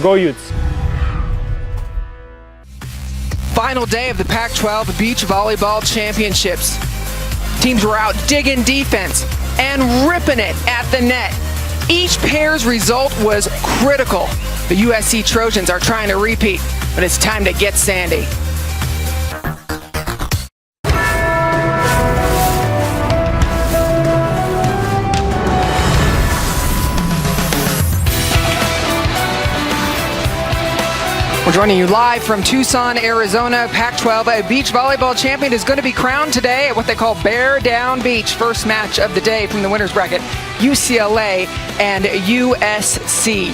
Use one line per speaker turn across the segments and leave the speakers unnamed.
Go Utes.
Final day of the Pac12 Beach Volleyball Championships. Teams were out digging defense and ripping it at the net. Each pair's result was critical. The USC Trojans are trying to repeat, but it's time to get sandy. We're joining you live from Tucson, Arizona. Pac-12 beach volleyball champion is going to be crowned today at what they call Bear Down Beach. First match of the day from the winner's bracket, UCLA and USC.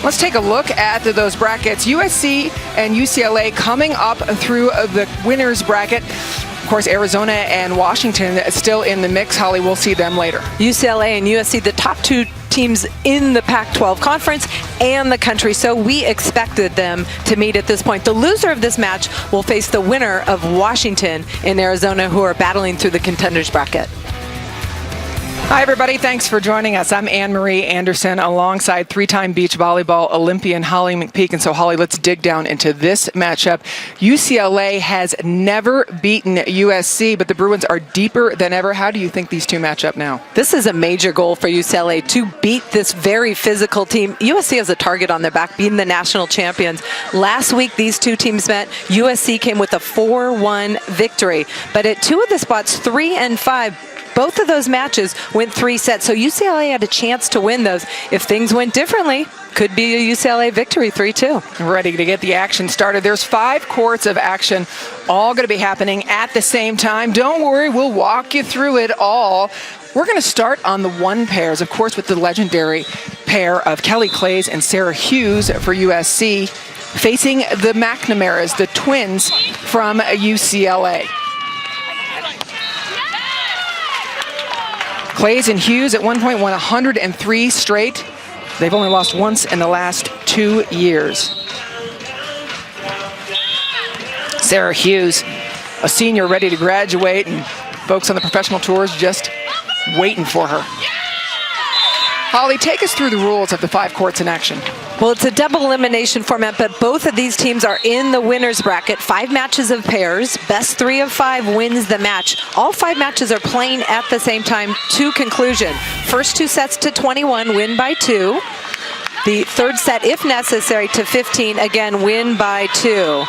Let's take a look at those brackets. USC and UCLA coming up through the winner's bracket. Of course, Arizona and Washington still in the mix. Holly, we'll see them later.
UCLA and USC, the top two teams in the Pac-12 conference and the country, so we expected them to meet at this point. The loser of this match will face the winner of Washington and Arizona, who are battling through the contenders bracket.
Hi, everybody. Thanks for joining us. I'm Anne-Marie Anderson alongside three-time beach volleyball Olympian Holly McPeak. And so, Holly, let's dig down into this matchup. UCLA has never beaten USC, but the Bruins are deeper than ever. How do you think these two match up now?
This is a major goal for UCLA to beat this very physical team. USC has a target on their back, being the national champions. Last week, these two teams met. USC came with a 4-1 victory. But at two of the spots, 3 and 5, both of those matches went 3 sets, so UCLA had a chance to win those. If things went differently, could be a UCLA victory, 3-2.
Ready to get the action started. There's 5 courts of action, all going to be happening at the same time. Don't worry, we'll walk you through it all. We're going to start on the one pairs, of course, with the legendary pair of Kelly Claes and Sarah Hughes for USC, facing the McNamara's, the twins from UCLA. Claes and Hughes at one point won 103 straight. They've only lost once in the last 2 years. Sarah Hughes, a senior ready to graduate, and folks on the professional tours just waiting for her. Holly, take us through the rules of the 5 courts in action.
Well, it's a double elimination format, but both of these teams are in the winner's bracket. 5 matches of pairs. Best 3 of 5 wins the match. All 5 matches are playing at the same time to conclusion. First 2 sets to 21, win by 2. The third set, if necessary, to 15, again, win by 2.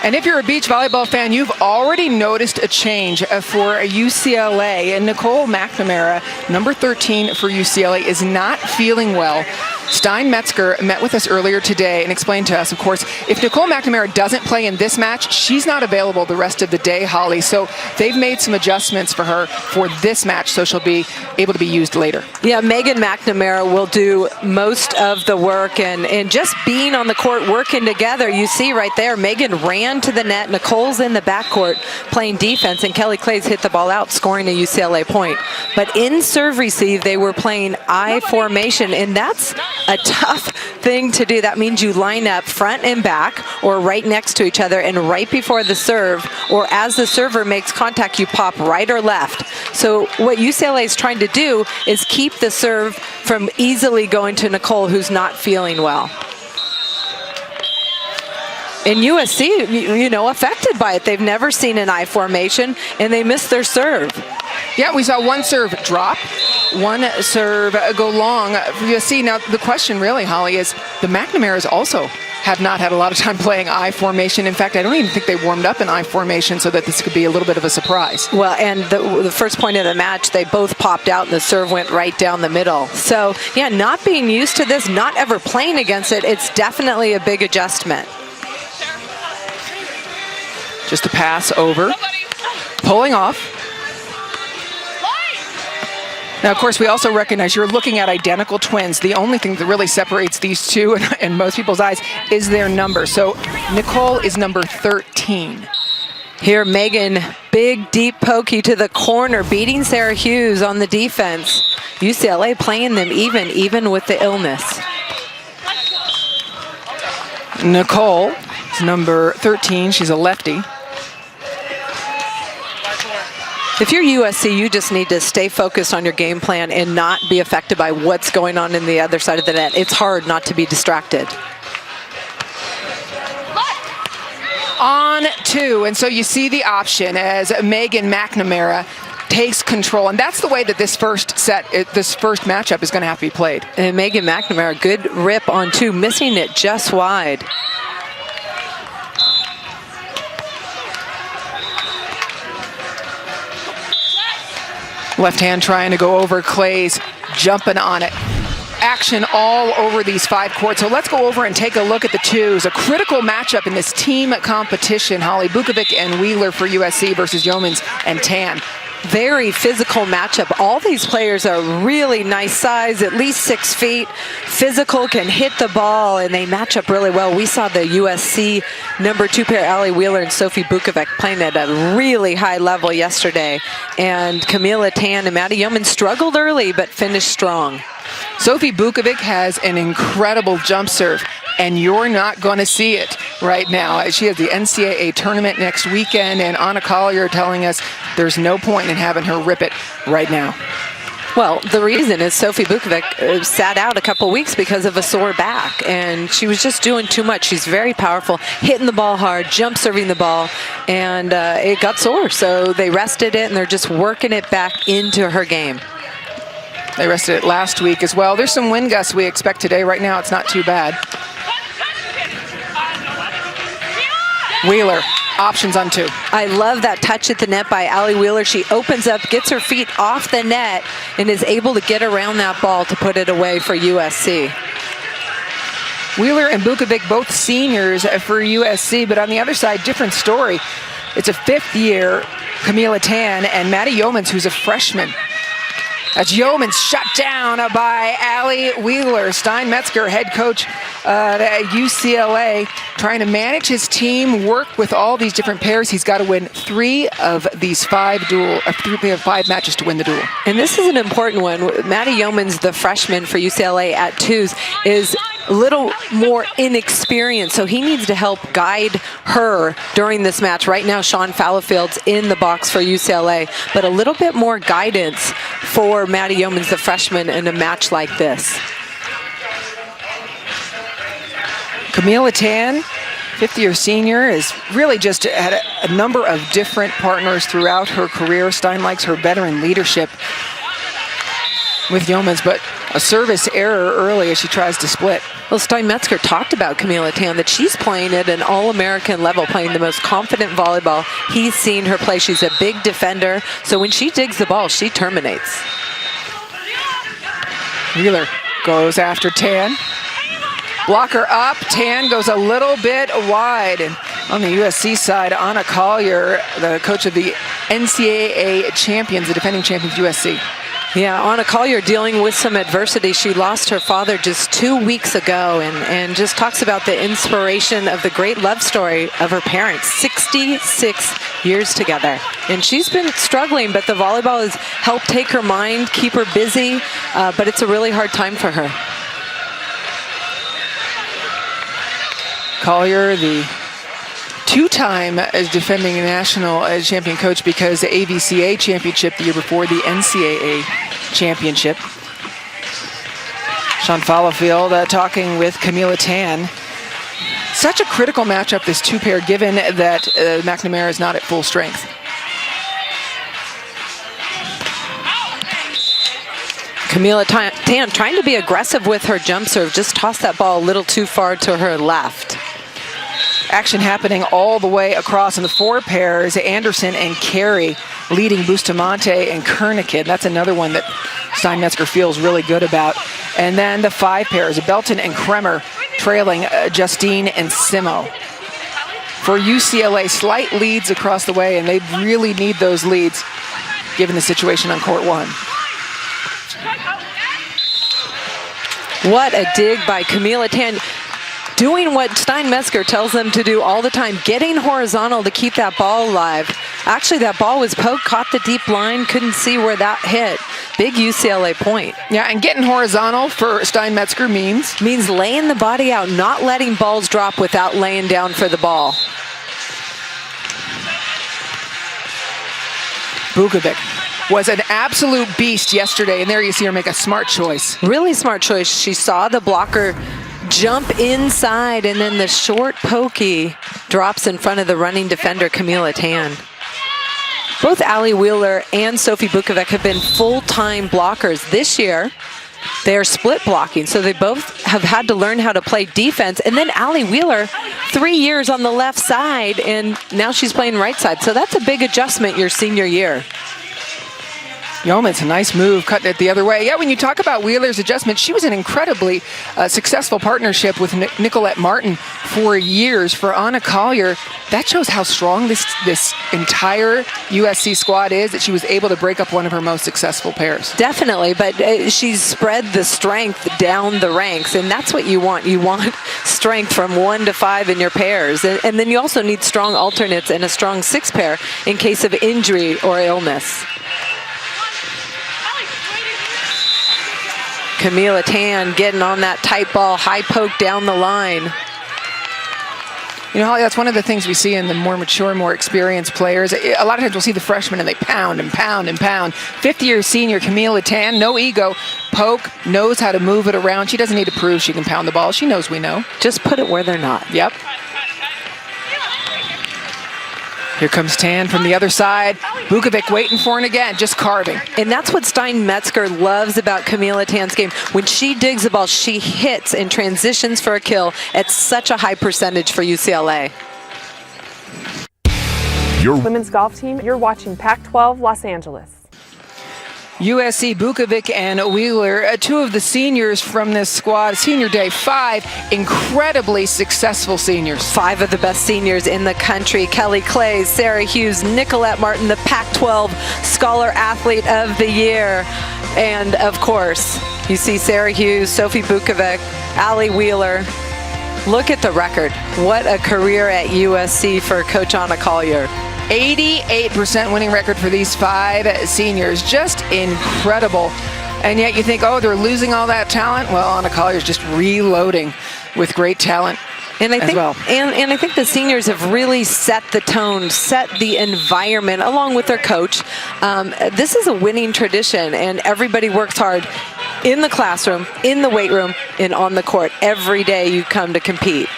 And if you're a beach volleyball fan, you've already noticed a change for UCLA. And Nicole McNamara, number 13 for UCLA, is not feeling well. Stein Metzger met with us earlier today and explained to us, of course, if Nicole McNamara doesn't play in this match, she's not available the rest of the day, Holly. So they've made some adjustments for her for this match, so she'll be able to be used later.
Yeah, Megan McNamara will do most of the work, and just being on the court, working together, you see right there, Megan ran to the net, Nicole's in the backcourt playing defense, and Kelly Claes hit the ball out, scoring a UCLA point. But in serve receive, they were playing I formation, and that's a tough thing to do. That means you line up front and back or right next to each other, and right before the serve or as the server makes contact, you pop right or left. So what UCLA is trying to do is keep the serve from easily going to Nicole, who's not feeling well. And USC, you know, affected by it. They've never seen an I formation, and they missed their serve.
Yeah, we saw one serve drop, one serve go long for USC. Now, the question really, Holly, is the McNamara's also have not had a lot of time playing I formation. In fact, I don't even think they warmed up in I formation, so that this could be a little bit of a surprise.
Well, and the first point of the match, they both popped out, and the serve went right down the middle. So, yeah, not being used to this, not ever playing against it, it's definitely a big adjustment.
Just a pass over, pulling off. Now, of course, we also recognize you're looking at identical twins. The only thing that really separates these two in most people's eyes is their number. So Nicole is number 13.
Here, Megan, big, deep pokey to the corner, beating Sarah Hughes on the defense. UCLA playing them even with the illness.
Nicole is number 13. She's a lefty.
If you're USC, you just need to stay focused on your game plan and not be affected by what's going on in the other side of the net. It's hard not to be distracted.
On 2, and so you see the option as Megan McNamara takes control, and that's the way that this first matchup is going to have to be played.
And Megan McNamara, good rip on 2, missing it just wide.
Left hand trying to go over Claes, jumping on it. Action all over these 5 courts. So let's go over and take a look at the 2s. A critical matchup in this team competition. Holly Bukovic and Wheeler for USC versus Yeomans and Tan.
Very physical matchup. All these players are really nice size, at least 6 feet. Physical, can hit the ball, and they match up really well. We saw the USC number 2 pair, Allie Wheeler and Sophie Bukovic, playing at a really high level yesterday. And Camila Tan and Maddie Yeoman struggled early, but finished strong.
Sophie Bukovic has an incredible jump serve, and you're not going to see it right now. She has the NCAA tournament next weekend, and Anna Collier telling us there's no point in having her rip it right now.
Well, the reason is Sophie Bukovic sat out a couple weeks because of a sore back, and she was just doing too much. She's very powerful, hitting the ball hard, jump serving the ball, and it got sore. So they rested it, and they're just working it back into her game.
They rested it last week as well. There's some wind gusts we expect today. Right now, it's not too bad. Wheeler, options on 2.
I love that touch at the net by Allie Wheeler. She opens up, gets her feet off the net, and is able to get around that ball to put it away for USC.
Wheeler and Bukovic, both seniors for USC, but on the other side, different story. It's a 5th year, Camila Tan, and Maddie Yeomans, who's a freshman. That's Yeomans shut down by Allie Wheeler. Stein Metzger, head coach at UCLA, trying to manage his team, work with all these different pairs. He's got to win 3 of these 5 matches to win the duel.
And this is an important one. Maddie Yeomans, the freshman for UCLA at 2s, is a little more inexperienced, so he needs to help guide her during this match. Right now, Sean Fallowfield's in the box for UCLA, but a little bit more guidance for Maddie Yeomans, the freshman, in a match like this.
Camila Tan, 5th-year senior, has really just had a number of different partners throughout her career. Stein likes her veteran leadership with Yeomans, but a service error early as she tries to split.
Well, Stein Metzger talked about Camila Tan, that she's playing at an all-American level, playing the most confident volleyball he's seen her play. She's a big defender, so when she digs the ball, she terminates. Wheeler
goes after Tan. Blocker up, Tan goes a little bit wide. And on the USC side, Anna Collier, the coach of the NCAA champions, the defending champions, USC. Yeah, Anna Collier dealing with some adversity. She lost her father just 2 weeks ago, and just talks about the inspiration of the great love story of her parents. 66 years together. And she's been struggling, but the volleyball has helped take her mind, keep her busy, but it's a really hard time for her. Collier, the two-time defending national champion coach, because the AVCA championship the year before, the NCAA championship. Sean Fallowfield talking with Camila Tan. Such a critical matchup, this 2-pair, given that McNamara is not at full strength. Camila Tan trying to be aggressive with her jump serve, just tossed that ball a little too far to her left. Action happening all the way across in the 4 pairs. Anderson and Carey leading Bustamante and Kernikin. That's another one that Stein Metzger feels really good about. And then the 5 pairs, Belton and Kremer trailing Justine and Simo. For UCLA, slight leads across the way, and they really need those leads given the situation on court 1. What a dig by Camila Tan. Doing what Stein Metzger tells them to do all the time, getting horizontal to keep that ball alive. Actually, that ball was poked, caught the deep line, couldn't see where that hit. Big UCLA point. Yeah, and getting horizontal for Stein Metzger means laying the body out, not letting balls drop without laying down for the ball. Bukovic was an absolute beast yesterday, and there you see her make a smart choice. Really smart choice. She saw the blocker
jump inside, and then the short pokey drops in front of the running defender, Camila Tan. Both Allie Wheeler and Sophie Bukovic have been full-time blockers this year. They're split blocking, so they both have had to learn how to play defense. And then Allie Wheeler, 3 years on the left side, and now she's playing right side. So that's a big adjustment your senior year.
Yeomans, a nice move, cutting it the other way. Yeah, when you talk about Wheeler's adjustment, she was an incredibly successful partnership with Nicolette Martin for years. For Anna Collier, that shows how strong this entire USC squad is, that she was able to break up one of her most successful pairs.
Definitely, but she's spread the strength down the ranks, and that's what you want. You want strength from 1 to 5 in your pairs, and then you also need strong alternates and a strong 6 pair in case of injury or illness. Camila Tan getting on that tight ball, high poke down the line.
You know, Holly, that's one of the things we see in the more mature, more experienced players. A lot of times we'll see the freshmen and they pound and pound and pound. 5th-year senior Camila Tan, no ego, poke, knows how to move it around. She doesn't need to prove she can pound the ball. She knows we know.
Just put it where they're not.
Yep. Here comes Tan from the other side. Bukovic waiting for it again, just carving.
And that's what Stein Metzger loves about Camila Tan's game. When she digs the ball, she hits and transitions for a kill at such a high percentage for UCLA.
Your women's golf team, you're watching Pac12 Los Angeles.
USC, Bukovic, and Wheeler, 2 of the seniors from this squad. Senior day 5, incredibly successful seniors.
5 of the best seniors in the country. Kelly Claes, Sarah Hughes, Nicolette Martin, the Pac12 Scholar Athlete of the Year. And of course, you see Sarah Hughes, Sophie Bukovic, Allie Wheeler. Look at the record. What a career at USC for Coach Anna Collier.
88% winning record for these 5 seniors. Just incredible. And yet you think, oh, they're losing all that talent? Well, Anna Collier's just reloading with great talent.
And I think the seniors have really set the tone, set the environment along with their coach. This is a winning tradition, and everybody works hard in the classroom, in the weight room, and on the court. Every day you come to compete.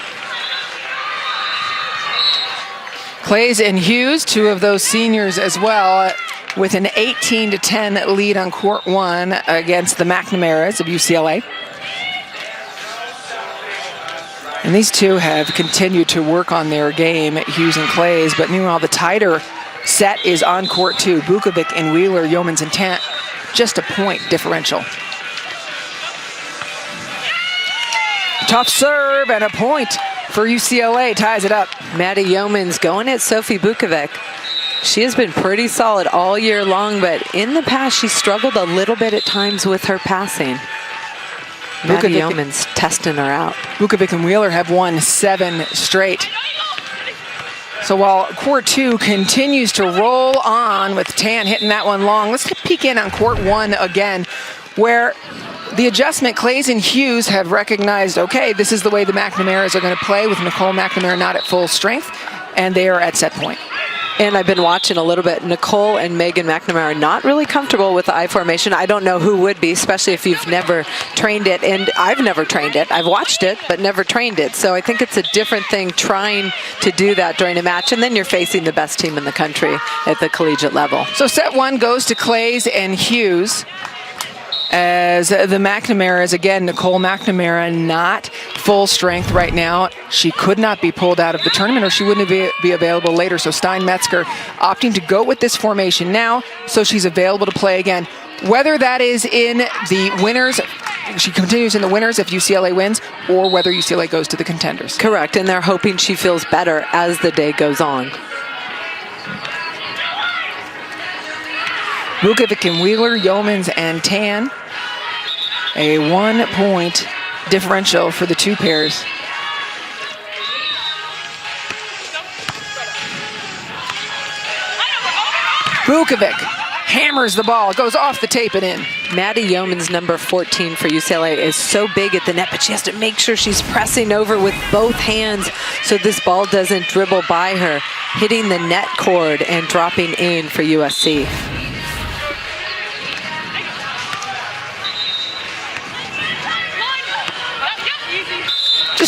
Claes and Hughes, 2 of those seniors as well, with an 18-10 lead on court 1 against the McNamara's of UCLA. And these 2 have continued to work on their game, Hughes and Claes, but meanwhile the tighter set is on court 2. Bukovic and Wheeler, Yeomans and Tant, just a point differential. Tough serve and a point for UCLA, ties it up.
Maddie Yeomans going at Sophie Bukovic. She has been pretty solid all year long, but in the past she struggled a little bit at times with her passing. Maddie Yeomans testing her out.
Bukovic and Wheeler have won 7 straight. So while court 2 continues to roll on with Tan hitting that one long, let's peek in on court 1 again, where the adjustment, Claes and Hughes have recognized, okay, this is the way the McNamara's are going to play with Nicole McNamara not at full strength, and they are at set point.
And I've been watching a little bit. Nicole and Megan McNamara are not really comfortable with the I formation. I don't know who would be, especially if you've never trained it. And I've never trained it. I've watched it, but never trained it. So I think it's a different thing trying to do that during a match. And then you're facing the best team in the country at the collegiate level.
So set 1 goes to Claes and Hughes. As the McNamara's, again, Nicole McNamara not full strength right now. She could not be pulled out of the tournament or she wouldn't be available later. So Stein Metzger opting to go with this formation now so she's available to play again. Whether that is in the winners, she continues in the winners if UCLA wins, or whether UCLA goes to the contenders.
Correct, and they're hoping she feels better as the day goes on.
Bukovic and Wheeler, Yeomans and Tan. A 1-point differential for the 2 pairs. Bukovic hammers the ball, goes off the tape and in.
Maddie Yeomans, number 14 for UCLA, is so big at the net, but she has to make sure she's pressing over with both hands so this ball doesn't dribble by her, hitting the net cord and dropping in for USC.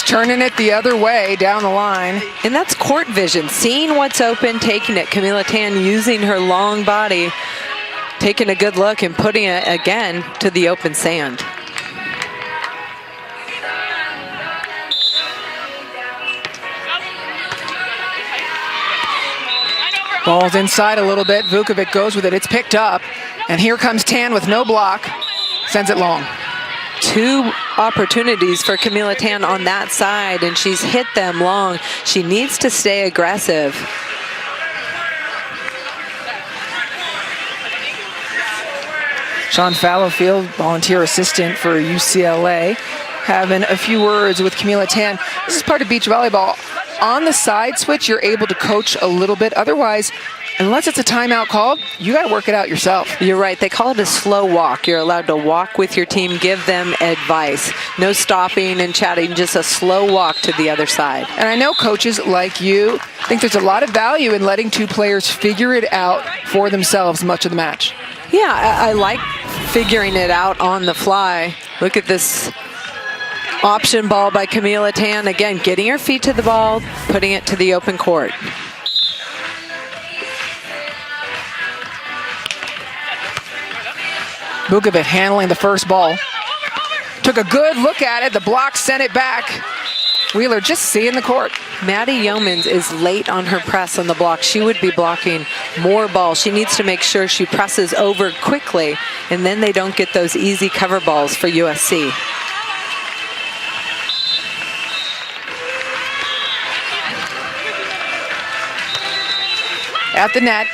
turning it the other way down the line.
And that's court vision, seeing what's open, taking it. Camila Tan using her long body, taking a good look and putting it again to the open sand.
Ball's inside a little bit. Vukovic goes with it. It's picked up. And here comes Tan with no block. Sends it long.
2 opportunities for Camila Tan on that side, and she's hit them long. She needs to stay aggressive.
Sean Fallowfield, volunteer assistant for UCLA, having a few words with Camila Tan. This is part of beach volleyball. On the side switch, you're able to coach a little bit. Otherwise, unless it's a timeout called, you got to work it out yourself.
You're right. They call it a slow walk. You're allowed to walk with your team, give them advice. No stopping and chatting, just a slow walk to the other side.
And I know coaches like you think there's a lot of value in letting 2 players figure it out for themselves much of the match.
Yeah, I like figuring it out on the fly. Look at this option ball by Camila Tan. Again, getting her feet to the ball, putting it to the open court.
Vukovic handling the first ball. Took a good look at it. The block sent it back. Wheeler just seeing the court.
Maddie Yeomans is late on her press on the block. She would be blocking more balls. She needs to make sure she presses over quickly, and then they don't get those easy cover balls for USC.
At the net,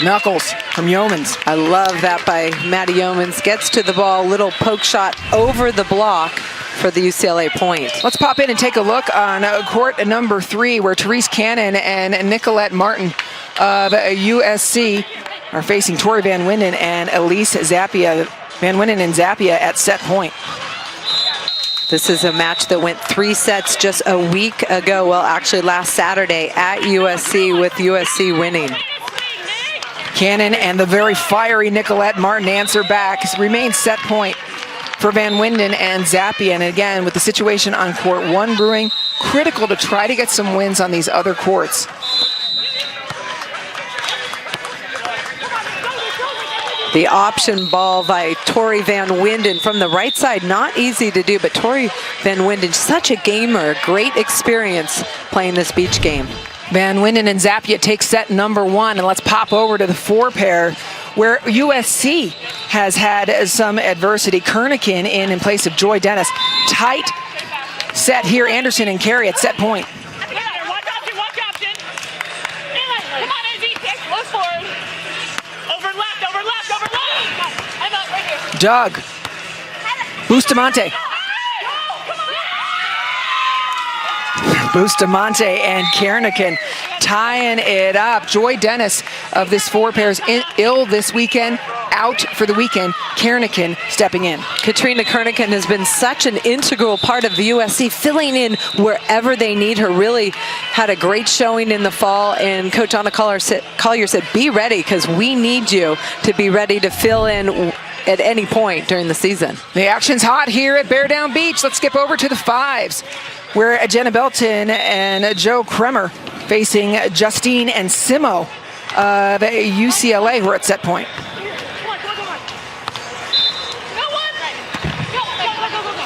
Knuckles from Yeomans.
I love that by Maddie Yeomans. Gets to the ball, little poke shot over the block for the UCLA point.
Let's pop in and take a look on court number 3, where Therese Cannon and Nicolette Martin of USC are facing Tori Van Winden and Elise Zappia. Van Winden and Zappia at set point.
This is a match that went 3 sets just a week ago. Well, actually last Saturday at USC, with USC winning.
Cannon and the very fiery Nicolette Martin answer back. Remains set point for Van Winden and Zappia. And again, with the situation on court 1 brewing, critical to try to get some wins on these other courts.
The option ball by Tori Van Winden from the right side, not easy to do, but Tori Van Winden, such a gamer, great experience playing this beach game.
Van Winden and Zappia take set number 1, and let's pop over to the 4 pair, where USC has had some adversity. Kernigan in place of Joy Dennis. Tight set here. Anderson and Carey at set point. Doug. Bustamante. Bustamante and Kernigan tying it up. Joy Dennis of this 4 pairs ill this weekend, out for the weekend. Kernigan stepping in.
Katrina Kernigan has been such an integral part of USC, filling in wherever they need her. Really had a great showing in the fall, and Coach Anna Collier said, be ready, because we need you to be ready to fill in at any point during the season.
The action's hot here at Bear Down Beach. Let's skip over to the 5s, where Jenna Belton and Joe Kremer facing Justine and Simo of UCLA, who are at set point.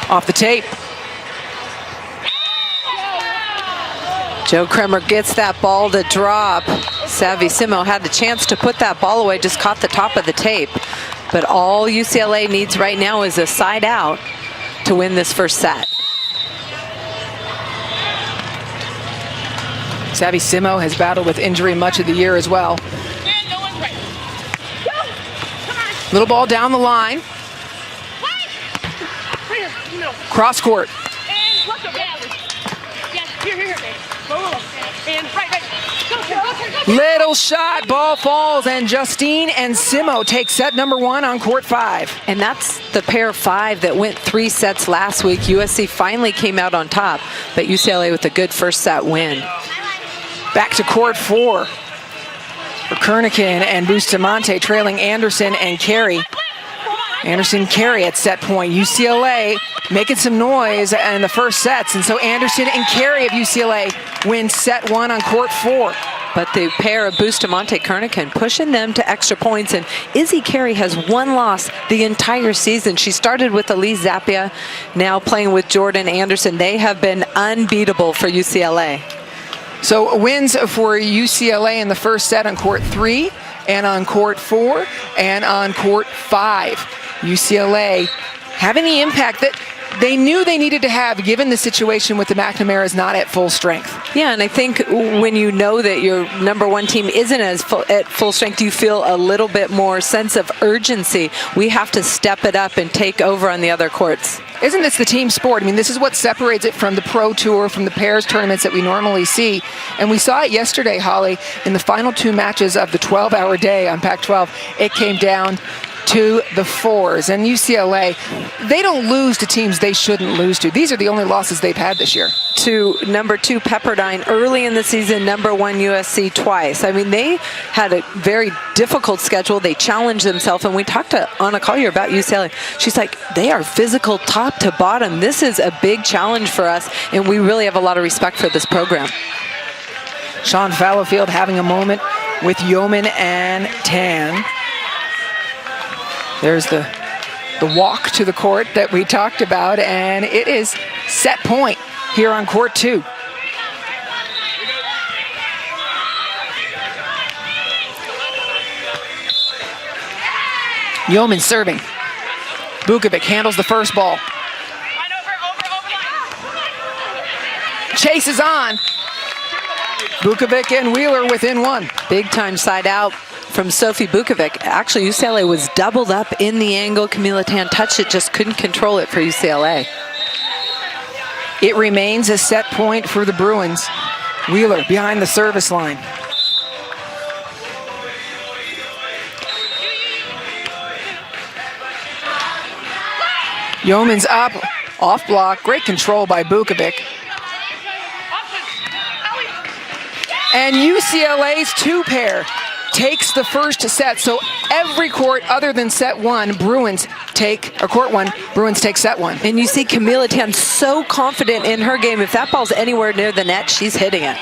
Off the tape.
Joe Kremer gets that ball to drop. Savvy Simo had the chance to put that ball away, just caught the top of the tape. But all UCLA needs right now is a side out to win this first set.
Savvy Simo has battled with injury much of the year as well. Little ball down the line. Cross court. Little shot, ball falls, and Justine and Simo take set number 1 on court 5.
And that's the pair 5 that went 3 sets last week. USC finally came out on top, but UCLA with a good first set win.
Back to court 4 for Kernigan and Bustamante, trailing Anderson and Carey. Anderson Carey at set point. UCLA making some noise in the first sets. And so Anderson and Carey of UCLA win set 1 on court 4.
But the pair of Bustamante Kernighan pushing them to extra points. And Izzy Carey has one loss the entire season. She started with Elise Zappia, now playing with Jordan Anderson. They have been unbeatable for UCLA.
So wins for UCLA in the first set on court 3 and on court 4 and on court 5. UCLA having the impact that they knew they needed to have given the situation with the McNamara's not at full strength.
Yeah, and I think when you know that your number one team isn't at full strength, you feel a little bit more sense of urgency. We have to step it up and take over on the other courts.
Isn't this the team sport? I mean, this is what separates it from the Pro Tour, from the pairs tournaments that we normally see. And we saw it yesterday, Holly, in the final 2 matches of the 12-hour day on Pac-12. It came down to the 4s. And UCLA, they don't lose to teams they shouldn't lose to. These are the only losses they've had this year.
To number 2 Pepperdine early in the season, number 1 USC twice. I mean, they had a very difficult schedule. They challenged themselves, and we talked to Anna Collier about UCLA. She's like, they are physical top to bottom. This is a big challenge for us, and we really have a lot of respect for this program.
Sean Fallowfield having a moment with Yeoman and Tan. There's the walk to the court that we talked about, and it is set point here on court 2. Yeoman serving. Bukovic handles the first ball. Chase is on. Bukovic and Wheeler within 1.
Big time side out from Sophie Bukovic. Actually, UCLA was doubled up in the angle. Camila Tan touched it, just couldn't control it for UCLA.
It remains a set point for the Bruins. Wheeler behind the service line. Yeoman's up, off block, great control by Bukovic. And UCLA's 2-pair takes the first set. So every court other than set 1, Bruins take, or court 1, Bruins take set 1.
And you see Camila Tan so confident in her game. If that ball's anywhere near the net, she's hitting it.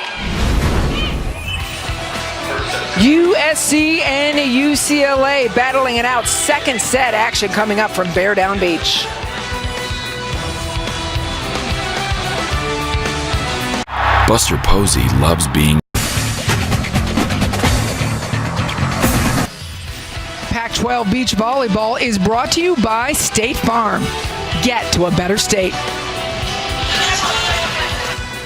USC and UCLA battling it out. Second set action coming up from Bear Down Beach.
Buster Posey loves being
Pac-12 Beach Volleyball is brought to you by State Farm. Get to a better state.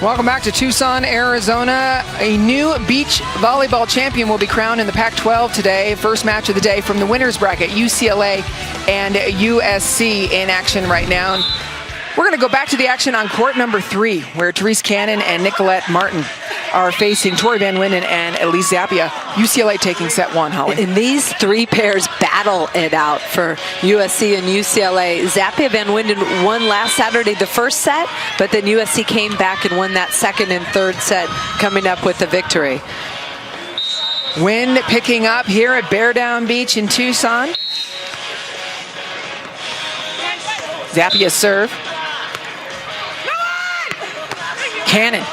Welcome back to Tucson, Arizona. A new beach volleyball champion will be crowned in the Pac-12 today. First match of the day from the winners bracket, UCLA and USC in action right now. We're going to go back to the action on court number 3, where Therese Cannon and Nicolette Martin are facing Tori Van Winden and Elise Zappia. UCLA taking set 1, Holly.
And these 3 pairs battle it out for USC and UCLA. Zappia Van Winden won last Saturday the first set, but then USC came back and won that second and third set, coming up with the victory.
Wind picking up here at Bear Down Beach in Tucson. Zappia serve. Cannon.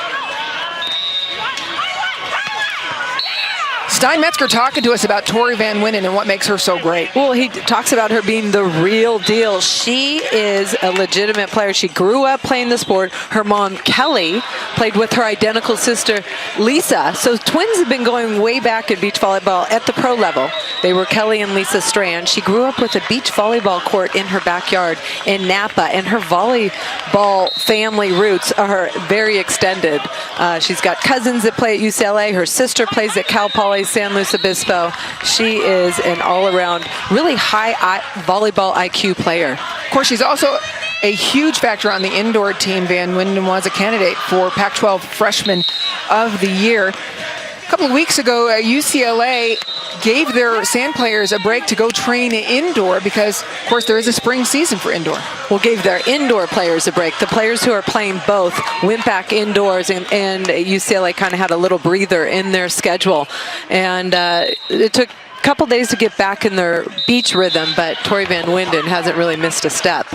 Steinmetzger talking to us about Tori Van Winden and what makes her so great.
Well, he talks about her being the real deal. She is a legitimate player. She grew up playing the sport. Her mom, Kelly, played with her identical sister, Lisa. So twins have been going way back in beach volleyball at the pro level. They were Kelly and Lisa Strand. She grew up with a beach volleyball court in her backyard in Napa, and her volleyball family roots are very extended. She's got cousins that play at UCLA. Her sister plays at Cal Poly San Luis Obispo. She is an all-around, really high volleyball IQ player.
Of course, she's also a huge factor on the indoor team. Van Winden was a candidate for Pac-12 Freshman of the Year. A couple of weeks ago, UCLA gave their sand players a break to go train indoor because, of course, there is a spring season for indoor.
Well, gave their indoor players a break. The players who are playing both went back indoors, and UCLA kind of had a little breather in their schedule. And it took couple days to get back in their beach rhythm, but Tori Van Winden hasn't really missed a step.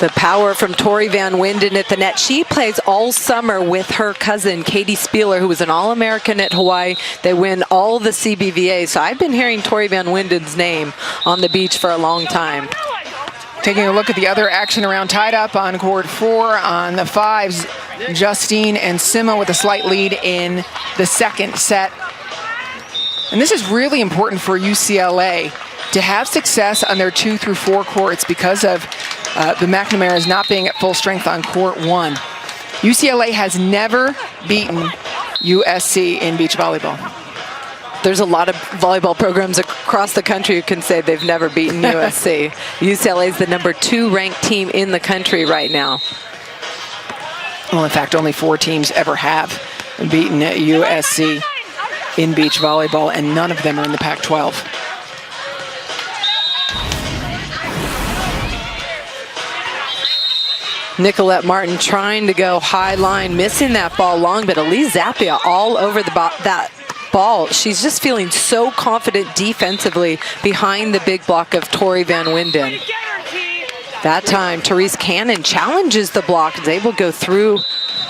The power from Tori Van Winden at the net. She plays all summer with her cousin, Katie Spieler, who was an All-American at Hawaii. They win all the CBVA. So I've been hearing Tori Van Winden's name on the beach for a long time.
Taking a look at the other action around, tied up on court 4 on the 5s. Justine and Sima with a slight lead in the second set. And this is really important for UCLA to have success on their 2 through 4 courts because of the McNamara's not being at full strength on court 1. UCLA has never beaten USC in beach volleyball.
There's a lot of volleyball programs across the country who can say they've never beaten USC. UCLA is the #2 ranked team in the country right now.
Well, in fact, only 4 teams ever have beaten USC in beach volleyball, and none of them are in the Pac-12.
Nicolette Martin trying to go high line, missing that ball long, but Elise Zappia all over that ball. She's just feeling so confident defensively behind the big block of Tori Van Winden. That time, Therese Cannon challenges the block, is able to go through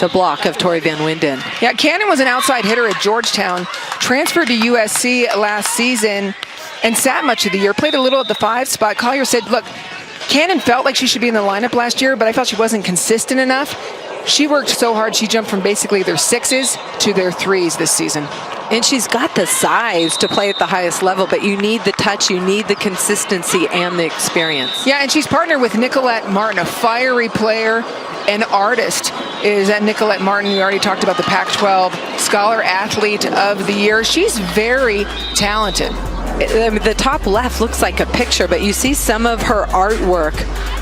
the block of Tori Van Winden.
Yeah, Cannon was an outside hitter at Georgetown, transferred to USC last season, and sat much of the year. Played a little at the 5 spot. Collier said, look, Cannon felt like she should be in the lineup last year, but I felt she wasn't consistent enough. She worked so hard, she jumped from basically their 6s to their 3s this season.
And she's got the size to play at the highest level, but you need the touch, you need the consistency and the experience.
Yeah, and she's partnered with Nicolette Martin, a fiery player and artist. Is that Nicolette Martin? We already talked about the Pac-12 Scholar Athlete of the Year. She's very talented.
I mean, the top left looks like a picture, but you see some of her artwork,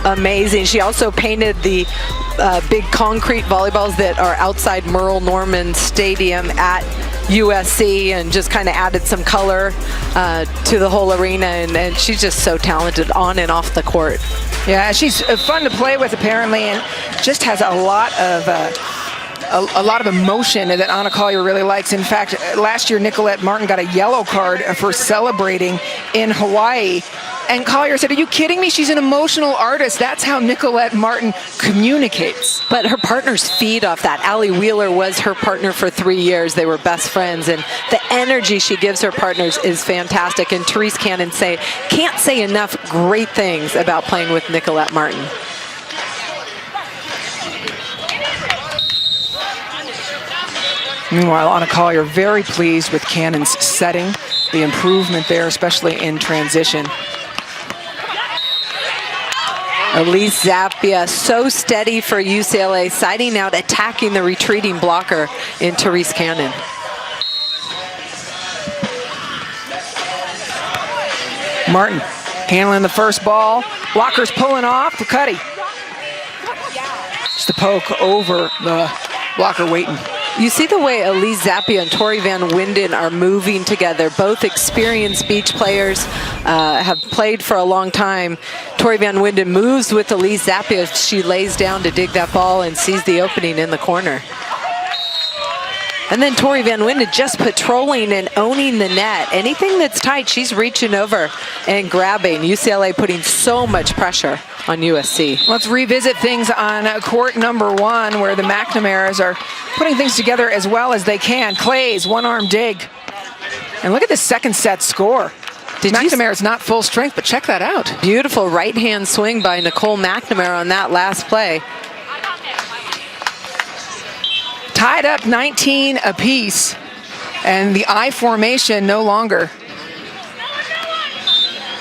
amazing. She also painted the big concrete volleyballs that are outside Merle Norman Stadium at USC, and just kind of added some color to the whole arena, and she's just so talented on and off the court.
Yeah, she's fun to play with apparently, and just has a lot of emotion that Anna Collier really likes. In fact, last year Nicolette Martin got a yellow card for celebrating in Hawaii. And Collier said, are you kidding me? She's an emotional artist. That's how Nicolette Martin communicates.
But her partners feed off that. Allie Wheeler was her partner for 3 years. They were best friends, and the energy she gives her partners is fantastic. And Therese Cannon can't say enough great things about playing with Nicolette Martin.
Meanwhile, Anna Collier very pleased with Cannon's setting, the improvement there, especially in transition.
Elise Zappia, so steady for UCLA, siding out, attacking the retreating blocker in Therese Cannon.
Martin handling the first ball. Blocker's pulling off. The Cuddy. Just a poke over the blocker waiting.
You see the way Elise Zappia and Tori Van Winden are moving together. Both experienced beach players, have played for a long time. Tori Van Winden moves with Elise Zappia. She lays down to dig that ball and sees the opening in the corner. And then Tori Van Winden just patrolling and owning the net. Anything that's tight, she's reaching over and grabbing. UCLA putting so much pressure on USC.
Let's revisit things on court number 1, where the McNamara's are putting things together as well as they can. Claes, one-arm dig. And look at the second set score. McNamara's not full strength, but check that out.
Beautiful right-hand swing by Nicole McNamara on that last play.
Tied up 19 apiece, and the I formation no longer.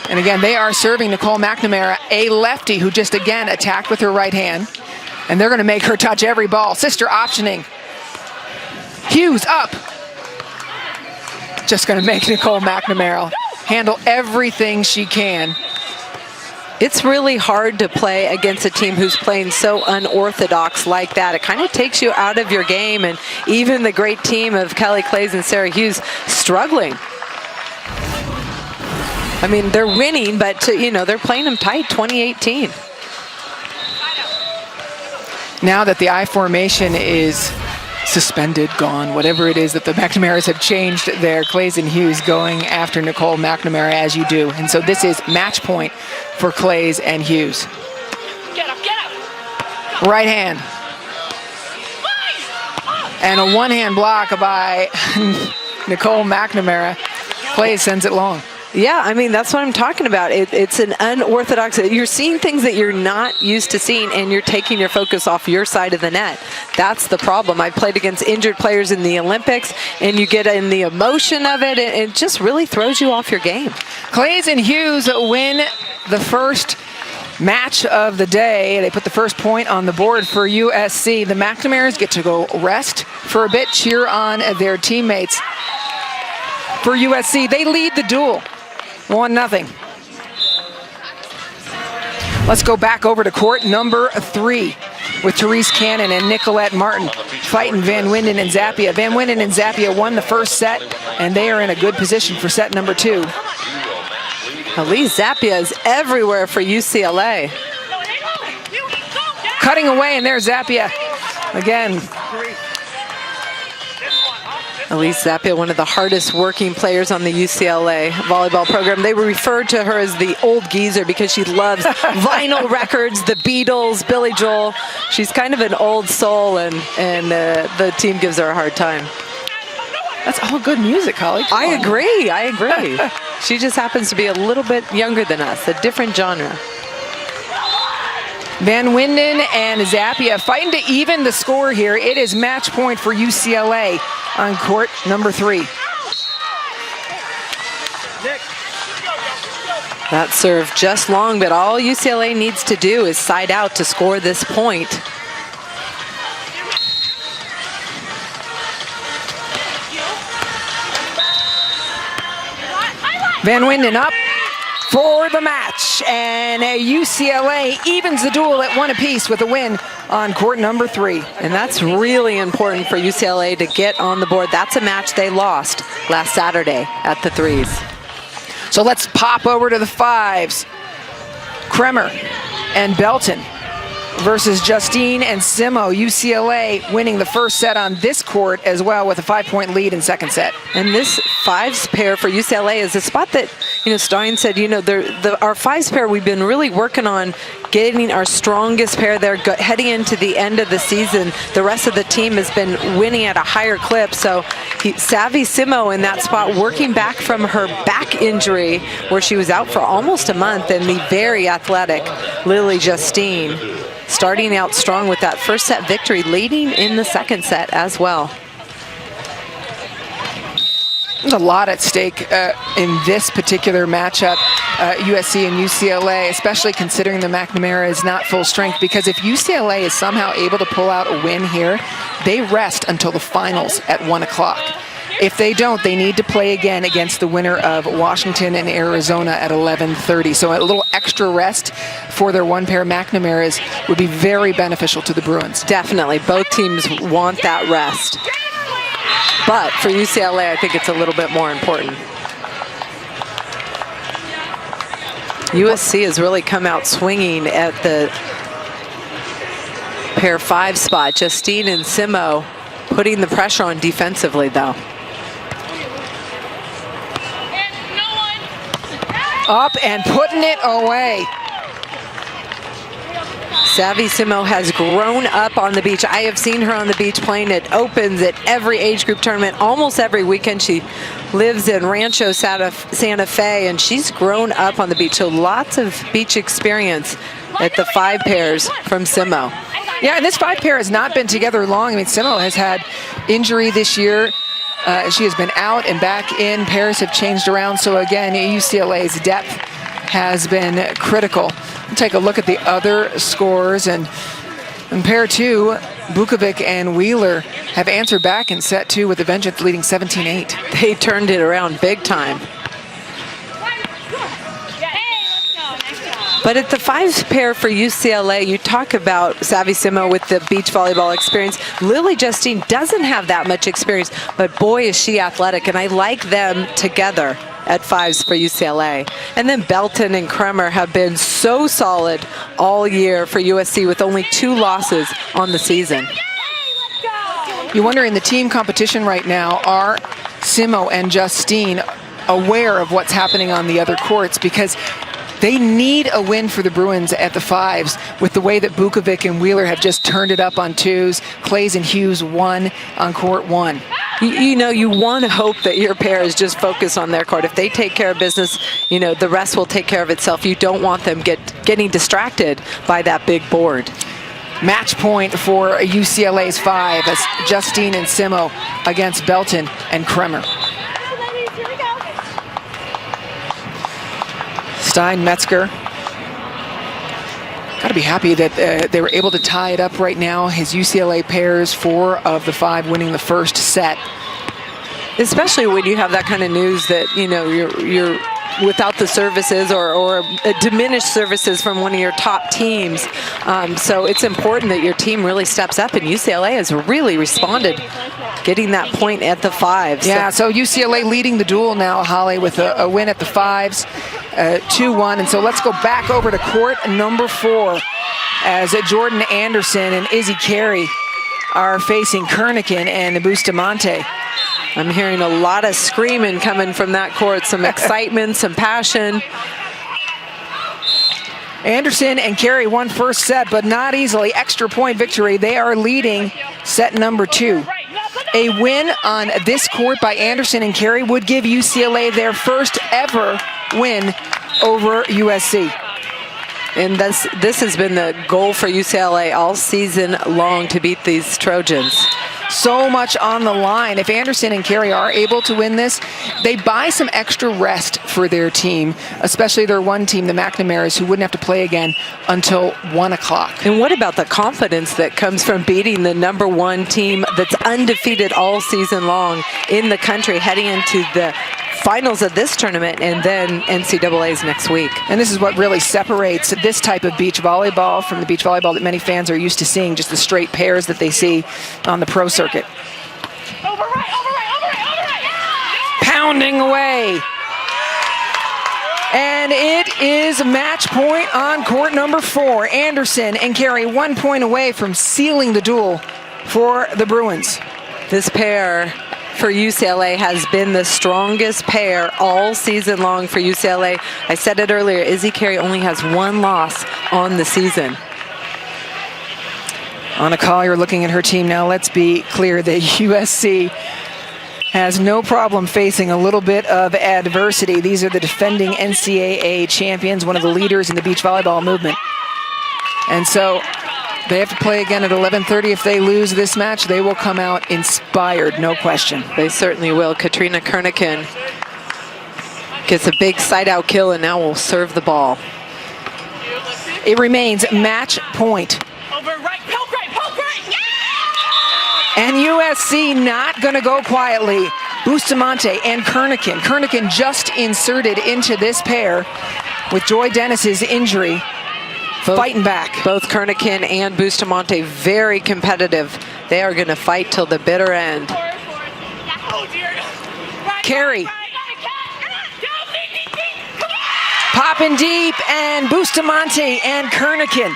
And again, they are serving Nicole McNamara, a lefty who just again attacked with her right hand. And they're going to make her touch every ball. Sister optioning. Hughes up. Just going to make Nicole McNamara handle everything she can.
It's really hard to play against a team who's playing so unorthodox like that. It kind of takes you out of your game, and even the great team of Kelly Claes and Sarah Hughes struggling. I mean, they're winning, but they're playing them tight, 2018.
Now that the I formation is suspended, gone, whatever it is that the McNamara's have changed there. Claes and Hughes going after Nicole McNamara, as you do. And so this is match point for Claes and Hughes.
Get up, get up.
Right hand. And a one-hand block by Nicole McNamara. Claes sends it long.
Yeah, I mean, that's what I'm talking about. It's an unorthodox. You're seeing things that you're not used to seeing, and you're taking your focus off your side of the net. That's the problem. I've played against injured players in the Olympics, and you get in the emotion of it, and it just really throws you off your game.
Claes and Hughes win the first match of the day. They put the first point on the board for USC. The McNamara's get to go rest for a bit, cheer on their teammates. For USC, they lead the duel. 1-0. Let's go back over to court number 3 with Therese Cannon and Nicolette Martin fighting Van Winden and Zappia. Van Winden and Zappia won the first set, and they are in a good position for set number 2.
Elise Zappia is everywhere for UCLA.
Cutting away, and there's Zappia again.
Elise Zappia, one of the hardest working players on the UCLA volleyball program. They referred to her as the old geezer because she loves vinyl records, the Beatles, Billy Joel. She's kind of an old soul, and the team gives her a hard time.
That's all good music, Holly.
I agree. She just happens to be a little bit younger than us, a different genre.
Van Winden and Zappia fighting to even the score here. It is match point for UCLA on court number 3.
That serve just long, but all UCLA needs to do is side out to score this point.
Van Winden up for the match, and UCLA evens the duel at 1 apiece with a win on court number 3.
And that's really important for UCLA to get on the board. That's a match they lost last Saturday at the 3s.
So let's pop over to the 5s. Kremer and Belton versus Justine and Simo. UCLA winning the first set on this court as well with a 5-point lead in second set.
And this 5s pair for UCLA is a spot that, Stein said, our 5s pair, we've been really working on getting our strongest pair there heading into the end of the season. The rest of the team has been winning at a higher clip. So Savvy Simo in that spot, working back from her back injury where she was out for almost a month, and the very athletic Lily Justine starting out strong with that first set victory, leading in the second set as well.
There's a lot at stake in this particular matchup, USC and UCLA, especially considering the McNamara is not full strength, because if UCLA is somehow able to pull out a win here, they rest until the finals at 1 o'clock. If they don't, they need to play again against the winner of Washington and Arizona at 11:30. So a little extra rest for their one-pair McNamara's would be very beneficial to the Bruins.
Definitely. Both teams want that rest. But for UCLA, I think it's a little bit more important. USC has really come out swinging at the pair 5 spot. Justine and Simo putting the pressure on defensively, though.
Up and putting it away.
Savvy Simo has grown up on the beach. I have seen her on the beach playing at Opens at every age group tournament, almost every weekend. She lives in Rancho Santa Fe, and she's grown up on the beach. So lots of beach experience at the 5 pairs from Simo.
Yeah, and this 5 pair has not been together long. I mean, Simo has had injury this year. She has been out and back in. Pairs have changed around. So again, UCLA's depth has been critical. We'll take a look at the other scores, and in pair 2, Bukovic and Wheeler have answered back in set 2 with the vengeance, leading 17-8.
They turned it around big time. But at the 5 pair for UCLA, you talk about Savvy Simo with the beach volleyball experience. Lily Justine doesn't have that much experience, but boy, is she athletic, and I like them together at 5s for UCLA. And then Belton and Kremer have been so solid all year for USC with only 2 losses on the season.
You wonder in the team competition right now, are Simo and Justine aware of what's happening on the other courts? Because they need a win for the Bruins at the fives with the way that Bukovic and Wheeler have just turned it up on twos. Claes and Hughes won on court one.
You know, you want to hope that your pair is just focused on their court. If they take care of business, you know, the rest will take care of itself. You don't want them getting distracted by that big board.
Match point for UCLA's five as Justine and Simo against Belton and Kremer. Stein, Metzger. Got to be happy that they were able to tie it up right now. His UCLA pairs, 4 of the 5 winning the first set.
Especially when you have that kind of news that, you know, you're without the services or diminished services from one of your top teams. So it's important that your team really steps up, and UCLA has really responded, getting that point at the fives.
Yeah, so UCLA leading the duel now, Holly, with a win at the fives, 2-1. And so let's go back over to court number 4 as Jordan Anderson and Izzy Carey are facing Kernigan and Bustamante.
I'm hearing a lot of screaming coming from that court, some excitement, some passion.
Anderson and Carey won first set, but not easily. Extra point victory. They are leading set number 2. A win on this court by Anderson and Carey would give UCLA their first ever win over USC.
And this has been the goal for UCLA all season long, to beat these Trojans.
So much on the line. If Anderson and Carey are able to win this, they buy some extra rest for their team, especially their one team, the McNamara's, who wouldn't have to play again until 1 o'clock.
And what about the confidence that comes from beating the #1 team that's undefeated all season long in the country, heading into the finals of this tournament and then NCAA's next week?
And this is what really separates this type of beach volleyball from the beach volleyball that many fans are used to seeing, just the straight pairs that they see on the pro circuit. Pounding away. And it is match point on court number 4. Anderson and Carey 1 point away from sealing the duel for the Bruins.
This pair for UCLA has been the strongest pair all season long for UCLA. I said it earlier, Izzy Carey only has 1 loss on the season.
Anna Collier looking at her team now. Let's be clear that USC has no problem facing a little bit of adversity. These are the defending NCAA champions, one of the leaders in the beach volleyball movement. And so they have to play again at 11:30. If they lose this match, they will come out inspired, no question.
They certainly will. Katrina Kernigan gets a big side-out kill and now will serve the ball.
It remains match point. And USC not going to go quietly. Bustamante and Kernigan. Kernigan just inserted into this pair with Joy Dennis's injury. Fighting back.
Both Kernigan and Bustamante very competitive. They are going to fight till the bitter end.
Carey. Popping deep, and Bustamante and Kernigan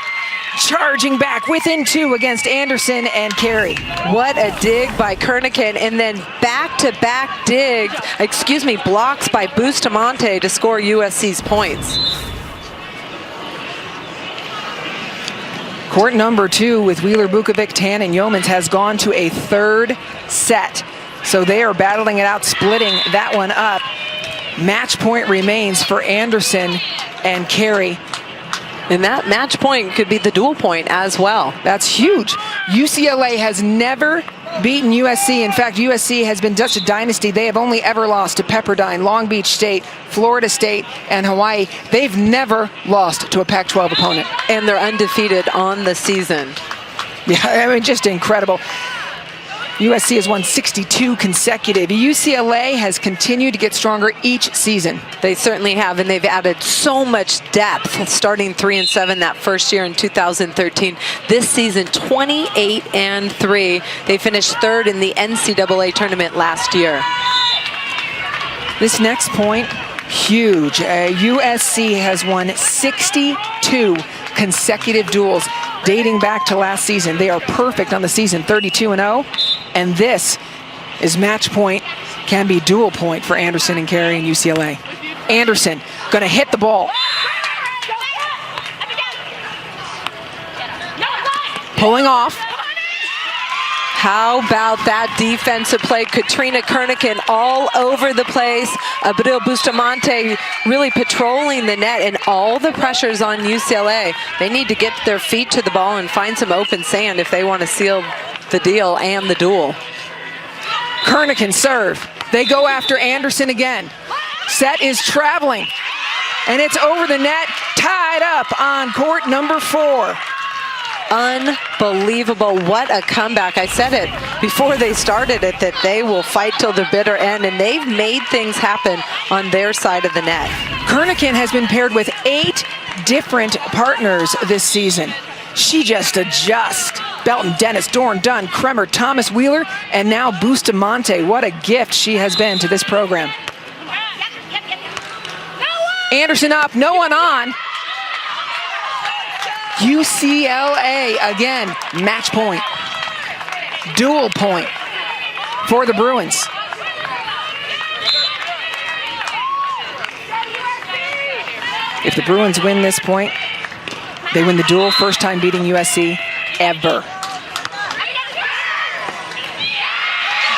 charging back within 2 against Anderson and Carey.
What a dig by Kernigan, and then back-to-back digs, blocks by Bustamante to score USC's points.
Court number 2 with Wheeler, Bukovic, Tan, and Yeomans has gone to a 3rd set. So they are battling it out, splitting that one up. Match point remains for Anderson and Carey.
And that match point could be the dual point as well.
That's huge. UCLA has never beaten USC. In fact, USC has been such a dynasty. They have only ever lost to Pepperdine, Long Beach State, Florida State, and Hawaii. They've never lost to a Pac-12 opponent.
And they're undefeated on the season.
Yeah, I mean, just incredible. USC has won 62 consecutive. UCLA has continued to get stronger each season.
They certainly have, and they've added so much depth, starting 3-7 that first year in 2013. This season, 28-3. They finished 3rd in the NCAA tournament last year.
This next point, huge. USC has won 62 consecutive duels. dating back to last season. They are perfect on the season, 32-0. And this is match point, can be dual point for Anderson and Carey and UCLA. Anderson going to hit the ball. Pulling off.
How about that defensive play? Katrina Kernigan all over the place. Abril Bustamante really patrolling the net, and all the pressures on UCLA. They need to get their feet to the ball and find some open sand if they want to seal the deal and the duel.
Kernigan serve. They go after Anderson again. Set is traveling, and it's over the net, tied up on court number 4.
Unbelievable. What a comeback. I said it before they started it that they will fight till the bitter end, and they've made things happen on their side of the net.
Kernigan has been paired with 8 different partners this season. She just adjusts. Belton, Dennis, Dorn, Dunn, Kremer, Thomas Wheeler, and now Bustamante. What a gift she has been to this program. Anderson up, no one on. UCLA again, match point. Dual point for the Bruins. If the Bruins win this point, they win the duel, first time beating USC ever.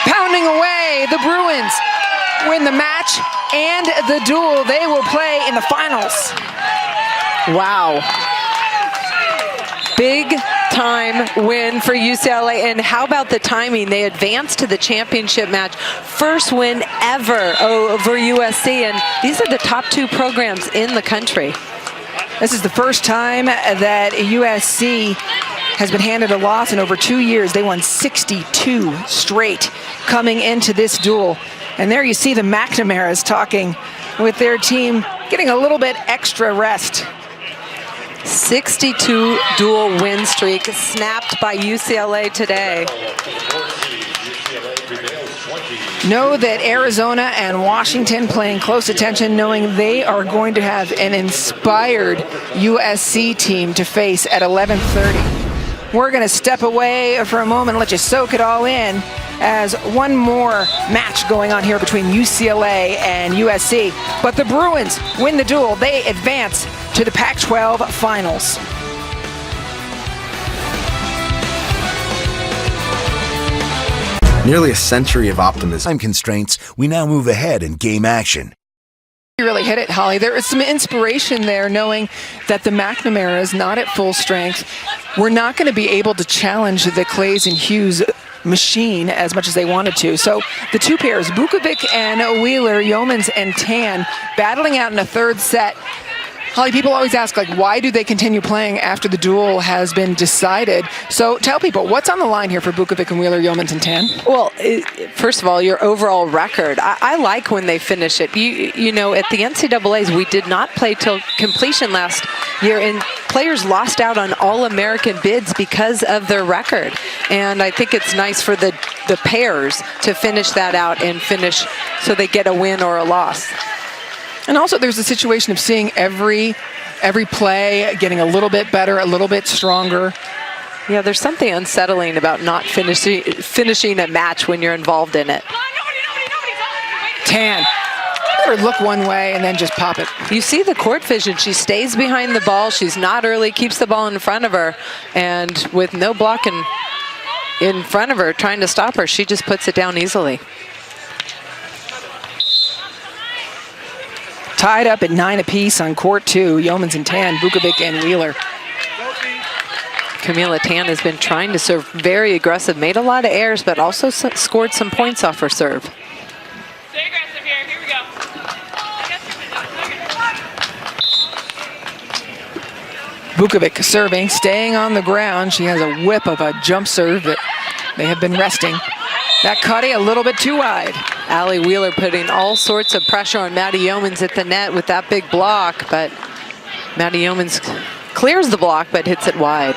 Pounding away, the Bruins win the match and the duel. They will play in the finals.
Wow. Big time win for UCLA, and how about the timing? They advanced to the championship match. First win ever over USC, and these are the top 2 programs in the country.
This is the first time that USC has been handed a loss in over 2 years. They won 62 straight coming into this duel. And there you see the McNamara's talking with their team, getting a little bit extra rest.
62 dual win streak snapped by UCLA today.
Know that Arizona and Washington paying close attention, knowing they are going to have an inspired USC team to face at 11:30. We're going to step away for a moment and let you soak it all in as one more match going on here between UCLA and USC. But the Bruins win the duel. They advance to the Pac-12 finals.
Nearly a century of optimism.
Time constraints, we now move ahead in game action.
You really hit it, Holly. There is some inspiration there, knowing that the McNamara is not at full strength. We're not going to be able to challenge the Claes and Hughes machine as much as they wanted to. So the 2 pairs, Bukovic and Wheeler, Yeomans and Tan, battling out in a 3rd set. Holly, people always ask, like, why do they continue playing after the duel has been decided? So tell people, what's on the line here for Bukovic and Wheeler, Yeomans and Tan?
Well, first of all, your overall record. I like when they finish it. You know, at the NCAAs, we did not play till completion last year, and players lost out on All-American bids because of their record. And I think it's nice for the pairs to finish that out and finish so they get a win or a loss.
And also there's a situation of seeing every play getting a little bit better, a little bit stronger.
Yeah, there's something unsettling about not finishing a match when you're involved in it.
Tan, let her look one way and then just pop it.
You see the court vision. She stays behind the ball. She's not early, keeps the ball in front of her. And with no block in front of her trying to stop her, she just puts it down easily.
Tied up at 9 apiece on court 2, Yeomans and Tan, Bukovic and Wheeler.
Camila Tan has been trying to serve very aggressive, made a lot of errors, but also scored some points off her serve.
Stay aggressive here. Here we go.
Bukovic serving, staying on the ground. She has a whip of a jump serve that they have been resting. That cutty a little bit too wide.
Allie Wheeler putting all sorts of pressure on Maddie Yeomans at the net with that big block, but Maddie Yeomans clears the block but hits it wide.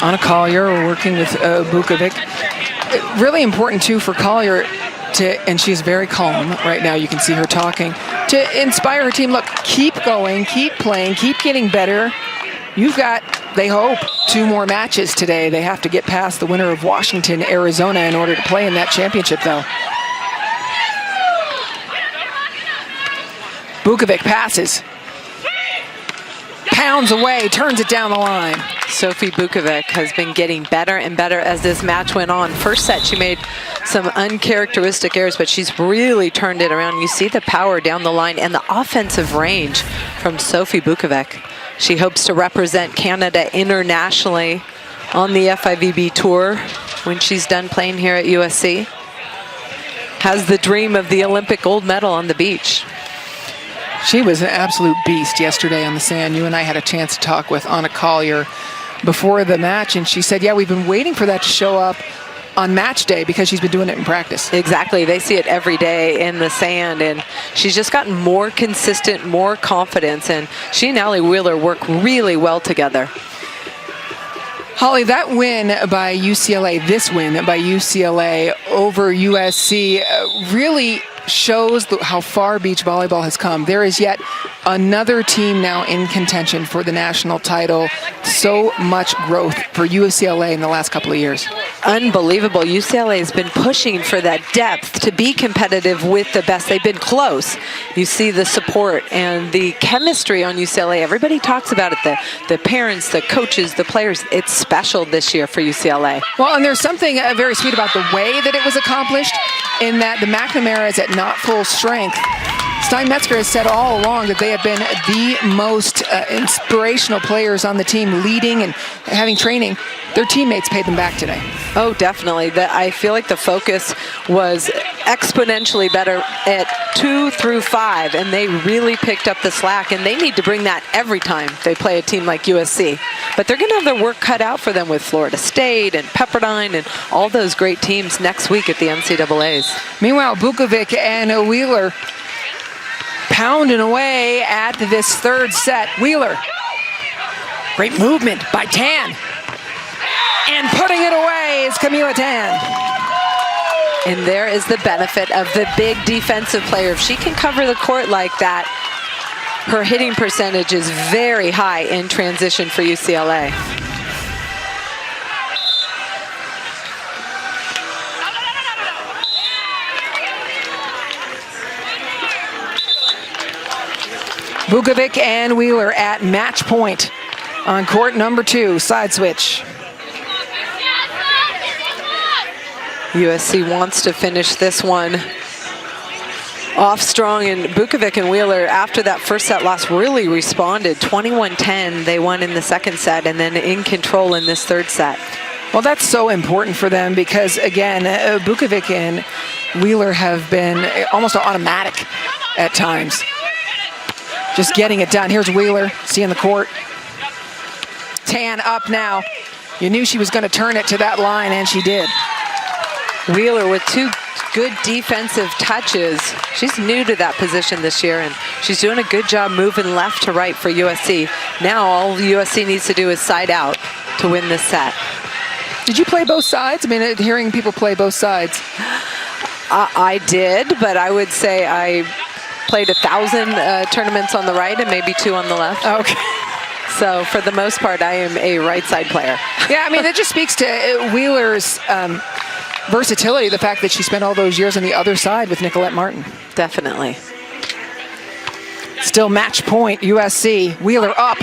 Anna Collier working with Bukovic. Really important too for Collier and she's very calm right now. You can see her talking, to inspire her team. Look, keep going, keep playing, keep getting better. You've got, they hope, 2 more matches today. They have to get past the winner of Washington, Arizona in order to play in that championship, though. Bukovic passes. Pounds away, turns it down the line.
Sophie Bukovic has been getting better and better as this match went on. First set, she made some uncharacteristic errors, but she's really turned it around. You see the power down the line and the offensive range from Sophie Bukovic. She hopes to represent Canada internationally on the FIVB tour when she's done playing here at USC. Has the dream of the Olympic gold medal on the beach.
She was an absolute beast yesterday on the sand. You and I had a chance to talk with Anna Collier before the match, and she said, yeah, we've been waiting for that to show up on match day because she's been doing it in practice.
Exactly. They see it every day in the sand, and she's just gotten more consistent, more confidence, and she and Allie Wheeler work really well together.
Holly, that win by UCLA, this win by UCLA over USC really shows how far beach volleyball has come. There is yet another team now in contention for the national title. So much growth for UCLA in the last couple of years.
Unbelievable. UCLA has been pushing for that depth to be competitive with the best. They've been close. You see the support and the chemistry on UCLA. Everybody talks about it. The parents, the coaches, the players. It's special this year for UCLA.
Well, and there's something very sweet about the way that it was accomplished, in that the McNamara is at not full strength. Steinmetzger has said all along that they have been the most inspirational players on the team, leading and having training. Their teammates paid them back today.
Oh, definitely. I feel like the focus was exponentially better at 2 through 5, and they really picked up the slack, and they need to bring that every time they play a team like USC. But they're going to have their work cut out for them with Florida State and Pepperdine and all those great teams next week at the NCAAs.
Meanwhile, Bukovic and Wheeler pounding away at this third set. Wheeler, great movement by Tan. And putting it away is Camila Tan.
And there is the benefit of the big defensive player. If she can cover the court like that, her hitting percentage is very high in transition for UCLA.
Bukovic and Wheeler at match point on court number 2, side switch.
USC wants to finish this one off strong, and Bukovic and Wheeler, after that first set loss, really responded. 21-10, they won in the second set, and then in control in this third set.
Well, that's so important for them because, again, Bukovic and Wheeler have been almost automatic at times. Just getting it done. Here's Wheeler, seeing the court. Tan up now. You knew she was going to turn it to that line, and she did.
Wheeler with 2 good defensive touches. She's new to that position this year, and she's doing a good job moving left to right for USC. Now all USC needs to do is side out to win this set.
Did you play both sides? I mean, hearing people play both sides.
I did, but I would say I played 1,000 tournaments on the right and maybe 2 on the left.
Okay.
So for the most part, I am a right side player.
Yeah, I mean, that just speaks to Wheeler's versatility, the fact that she spent all those years on the other side with Nicolette Martin.
Definitely.
Still match point, USC. Wheeler up.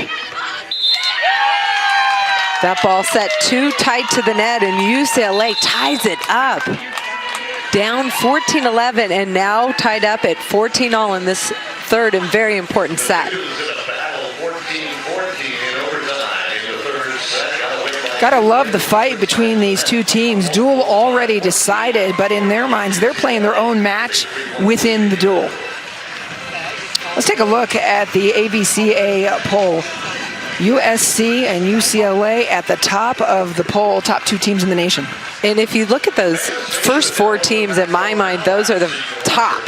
That ball set too tight to the net, and UCLA ties it up. Down 14-11, and now tied up at 14-all in this third and very important set.
Gotta love the fight between these two teams. Duel already decided, but in their minds, they're playing their own match within the duel. Let's take a look at the AVCA poll. USC and UCLA at the top of the poll, top 2 teams in the nation.
And if you look at those first 4 teams, in my mind, those are the top.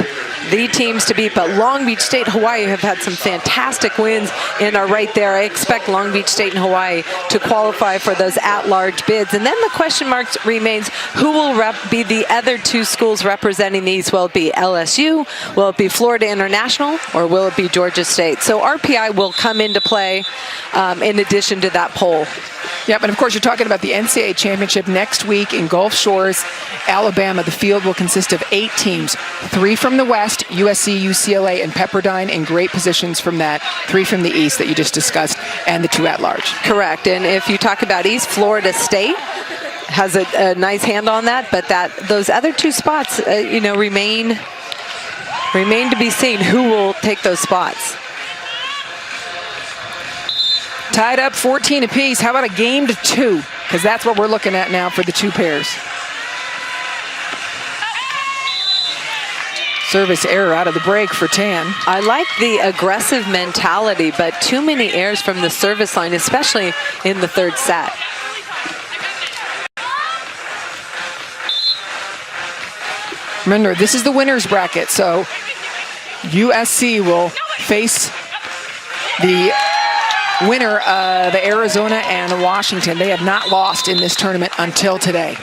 the teams to beat, but Long Beach State, Hawaii have had some fantastic wins and are right there. I expect Long Beach State and Hawaii to qualify for those at-large bids. And then the question mark remains, who will be the other two schools representing these? Will it be LSU? Will it be Florida International? Or will it be Georgia State? So RPI will come into play in addition to that poll.
Yep, and of course you're talking about the NCAA Championship next week in Gulf Shores, Alabama. The field will consist of 8 teams, 3 from the West, USC, UCLA, and Pepperdine in great positions from that, 3 from the East that you just discussed, and the 2 at-large.
Correct, and if you talk about East, Florida State has a nice hand on that, but those other 2 spots, remain to be seen who will take those spots.
Tied up 14 apiece. How about a game to 2? Because that's what we're looking at now for the 2 pairs. Service error out of the break for Tan.
I like the aggressive mentality, but too many errors from the service line, especially in the 3rd set.
Remember, this is the winner's bracket, so USC will face the winner of Arizona and Washington. They have not lost in this tournament until today.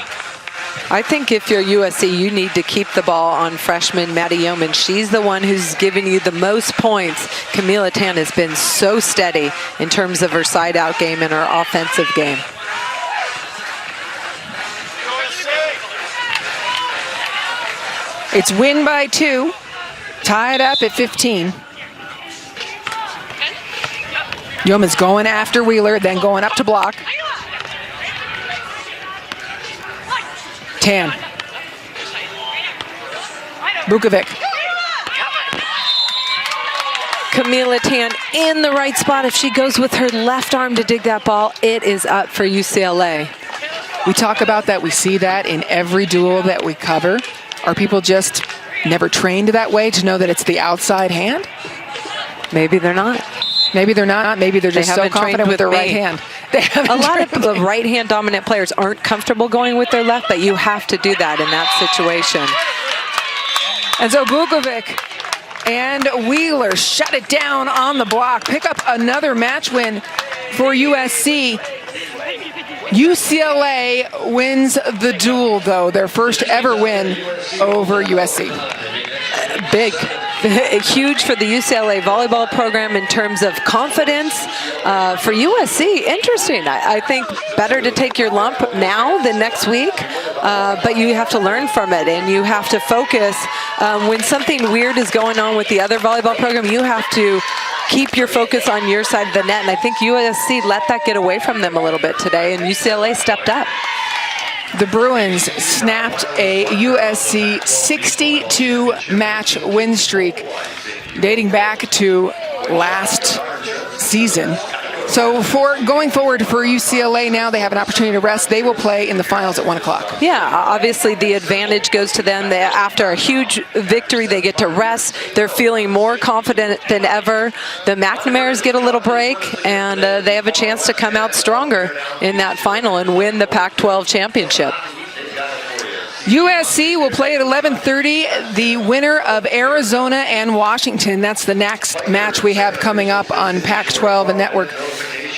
I think if you're USC, you need to keep the ball on freshman Maddie Yeoman. She's the one who's giving you the most points. Camila Tan has been so steady in terms of her side-out game and her offensive game.
It's win by 2, tied up at 15. Yeoman's going after Wheeler, then going up to block. Tan. Bukovic.
Camila Tan in the right spot. If she goes with her left arm to dig that ball, it is up for UCLA.
We talk about that. We see that in every duel that we cover. Are people just never trained that way to know that it's the outside hand?
Maybe they're not.
Maybe they're not. Maybe they're just so confident with their right hand.
A lot of the right-hand dominant players aren't comfortable going with their left, but you have to do that in that situation.
And so Bukovic and Wheeler shut it down on the block. Pick up another match win for USC. UCLA wins the duel, though, their first ever win over USC.
Big. Huge for the UCLA volleyball program in terms of confidence. For USC, interesting. I think better to take your lump now than next week, but you have to learn from it, and you have to focus. When something weird is going on with the other volleyball program, you have to keep your focus on your side of the net, and I think USC let that get away from them a little bit today, and UCLA stepped up.
The Bruins snapped a USC 62-match win streak dating back to last season. So for going forward for UCLA now, they have an opportunity to rest. They will play in the finals at 1 o'clock.
Yeah, obviously the advantage goes to them. After a huge victory, they get to rest. They're feeling more confident than ever. The McNamara's get a little break, and they have a chance to come out stronger in that final and win the Pac-12 championship.
USC will play at 11:30, the winner of Arizona and Washington. That's the next match we have coming up on Pac-12 and Network.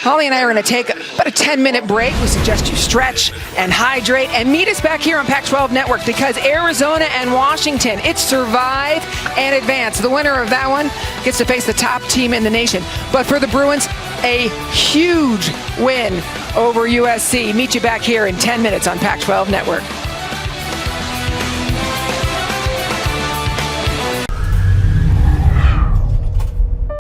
Holly and I are going to take about a 10-minute break. We suggest you stretch and hydrate and meet us back here on Pac-12 Network, because Arizona and Washington, it's survive and advance. The winner of that one gets to face the top team in the nation. But for the Bruins, a huge win over USC. Meet you back here in 10 minutes on Pac-12 Network.